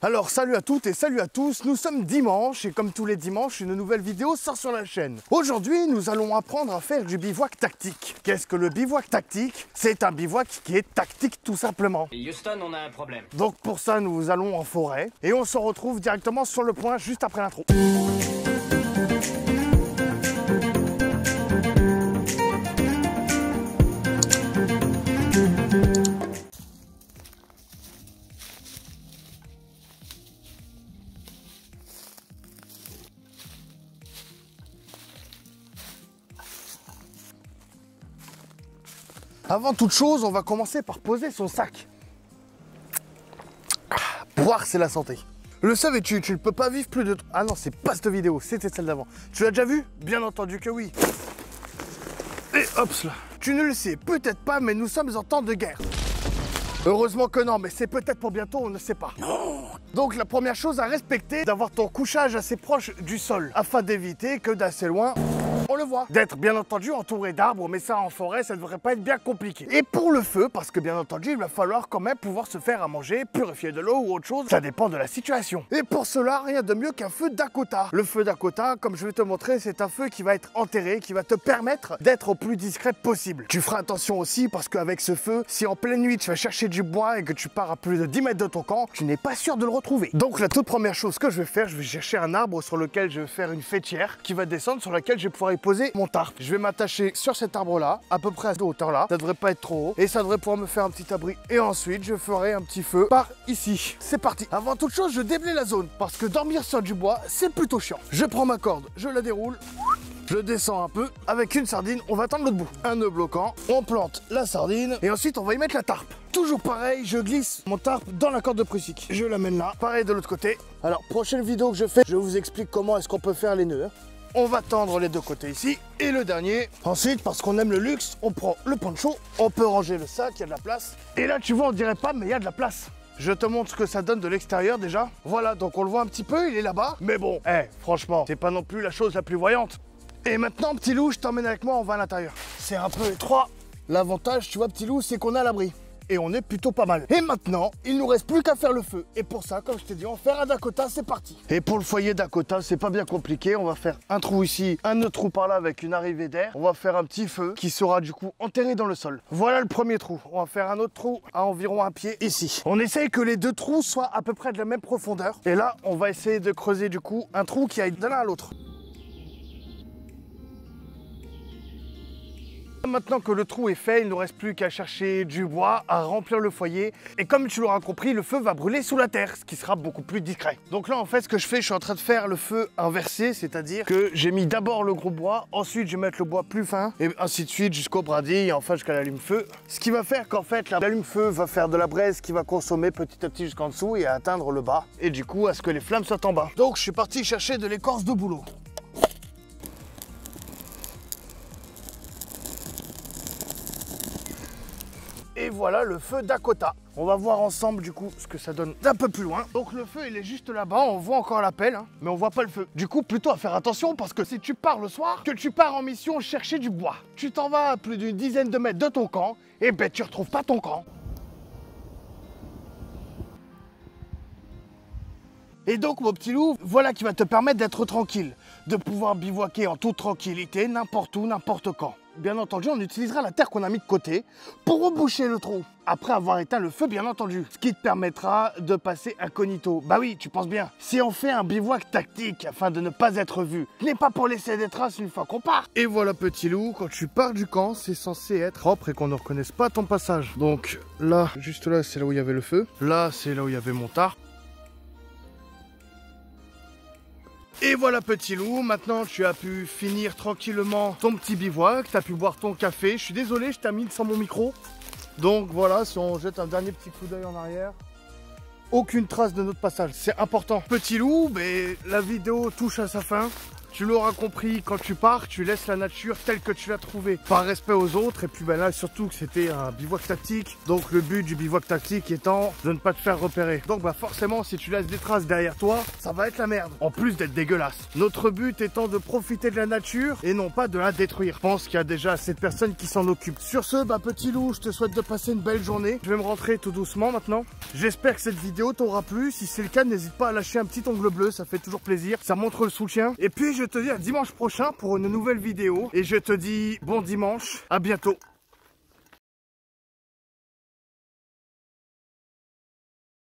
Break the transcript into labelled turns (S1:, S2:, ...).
S1: Alors salut à toutes et salut à tous, nous sommes dimanche et comme tous les dimanches, une nouvelle vidéo sort sur la chaîne. Aujourd'hui, nous allons apprendre à faire du bivouac tactique. Qu'est-ce que le bivouac tactique? C'est un bivouac qui est tactique tout simplement.
S2: Et Houston, on a un problème.
S1: Donc pour ça, nous allons en forêt et on se retrouve directement sur le point juste après l'intro. Avant toute chose, on va commencer par poser son sac. Boire, c'est la santé. Le savais-tu, tu ne peux pas vivre plus de... Ah non, c'est pas cette vidéo, c'était celle d'avant. Tu l'as déjà vu? Bien entendu que oui. Et hop là. Tu ne le sais peut-être pas, mais nous sommes en temps de guerre. Heureusement que non, mais c'est peut-être pour bientôt, on ne sait pas. Non. Donc la première chose à respecter, d'avoir ton couchage assez proche du sol, afin d'éviter que d'assez loin... on le voit. D'être bien entendu entouré d'arbres, mais ça en forêt, ça devrait pas être bien compliqué. Et pour le feu, parce que bien entendu, il va falloir quand même pouvoir se faire à manger, purifier de l'eau ou autre chose, ça dépend de la situation. Et pour cela, rien de mieux qu'un feu Dakota. Le feu Dakota, comme je vais te montrer, c'est un feu qui va être enterré, qui va te permettre d'être au plus discret possible. Tu feras attention aussi parce qu'avec ce feu, si en pleine nuit tu vas chercher du bois et que tu pars à plus de 10 mètres de ton camp, tu n'es pas sûr de le retrouver. Donc la toute première chose que je vais faire, je vais chercher un arbre sur lequel je vais faire une fêtière qui va descendre, sur laquelle je vais pouvoir y poser mon tarp. Je vais m'attacher sur cet arbre là, à peu près à cette hauteur là, ça devrait pas être trop haut et ça devrait pouvoir me faire un petit abri. Et ensuite je ferai un petit feu par ici. C'est parti. Avant toute chose, je déblaye la zone parce que dormir sur du bois c'est plutôt chiant. Je prends ma corde, je la déroule, je descends un peu, avec une sardine on va tendre l'autre bout. Un nœud bloquant, on plante la sardine et ensuite on va y mettre la tarp. Toujours pareil, je glisse mon tarp dans la corde de prussique. Je l'amène là, pareil de l'autre côté. Alors prochaine vidéo que je fais, je vous explique comment est-ce qu'on peut faire les nœuds. On va tendre les deux côtés ici, et le dernier. Ensuite, parce qu'on aime le luxe, on prend le poncho, on peut ranger le sac, il y a de la place. Et là, tu vois, on dirait pas, mais il y a de la place. Je te montre ce que ça donne de l'extérieur déjà. Voilà, donc on le voit un petit peu, il est là-bas. Mais bon, franchement, c'est pas non plus la chose la plus voyante. Et maintenant, petit loup, je t'emmène avec moi, on va à l'intérieur. C'est un peu étroit. L'avantage, tu vois, petit loup, c'est qu'on a l'abri. Et on est plutôt pas mal. Et maintenant, il nous reste plus qu'à faire le feu. Et pour ça, comme je t'ai dit, on va faire un Dakota, c'est parti. Et pour le foyer Dakota, c'est pas bien compliqué. On va faire un trou ici, un autre trou par là avec une arrivée d'air. On va faire un petit feu qui sera du coup enterré dans le sol. Voilà le premier trou. On va faire un autre trou à environ un pied ici. On essaye que les deux trous soient à peu près de la même profondeur. Et là, on va essayer de creuser du coup un trou qui aille de l'un à l'autre. Maintenant que le trou est fait, il ne nous reste plus qu'à chercher du bois, à remplir le foyer. Et comme tu l'auras compris, le feu va brûler sous la terre, ce qui sera beaucoup plus discret. Donc là, en fait, ce que je fais, je suis en train de faire le feu inversé, c'est-à-dire que j'ai mis d'abord le gros bois, ensuite je vais mettre le bois plus fin, et ainsi de suite jusqu'au brindille, et enfin jusqu'à l'allume-feu. Ce qui va faire qu'en fait, l'allume-feu va faire de la braise qui va consommer petit à petit jusqu'en dessous et atteindre le bas. Et du coup, à ce que les flammes soient en bas. Donc je suis parti chercher de l'écorce de bouleau. Et voilà le feu Dakota. On va voir ensemble du coup ce que ça donne d'un peu plus loin. Donc le feu il est juste là-bas, on voit encore la pelle, mais on voit pas le feu. Du coup plutôt à faire attention parce que si tu pars le soir, que tu pars en mission chercher du bois, tu t'en vas à plus d'une dizaine de mètres de ton camp, et ben tu retrouves pas ton camp. Et donc mon petit loup, voilà qui va te permettre d'être tranquille, de pouvoir bivouaquer en toute tranquillité, n'importe où, n'importe quand. Bien entendu, on utilisera la terre qu'on a mis de côté pour reboucher le trou, après avoir éteint le feu bien entendu, ce qui te permettra de passer incognito. Bah oui, tu penses bien, si on fait un bivouac tactique afin de ne pas être vu, ce n'est pas pour laisser des traces une fois qu'on part. Et voilà petit loup, quand tu pars du camp, c'est censé être propre et qu'on ne reconnaisse pas ton passage. Donc là, juste là, c'est là où il y avait le feu, là c'est là où il y avait mon tarp. Et voilà petit loup, maintenant tu as pu finir tranquillement ton petit bivouac, tu as pu boire ton café. Je suis désolé, je termine sans mon micro. Donc voilà, si on jette un dernier petit coup d'œil en arrière, aucune trace de notre passage, c'est important. Petit loup, mais la vidéo touche à sa fin. Tu l'auras compris, quand tu pars, tu laisses la nature telle que tu l'as trouvée, par respect aux autres. Et puis ben là, surtout que c'était un bivouac tactique. Donc le but du bivouac tactique étant de ne pas te faire repérer. Donc bah forcément, si tu laisses des traces derrière toi, ça va être la merde. En plus d'être dégueulasse. Notre but étant de profiter de la nature et non pas de la détruire. Je pense qu'il y a déjà assez de personnes qui s'en occupent. Sur ce, bah petit loup, je te souhaite de passer une belle journée. Je vais me rentrer tout doucement maintenant. J'espère que cette vidéo t'aura plu. Si c'est le cas, n'hésite pas à lâcher un petit ongle bleu, ça fait toujours plaisir. Ça montre le soutien. Et puis je te dis à dimanche prochain pour une nouvelle vidéo. Et je te dis bon dimanche, à bientôt.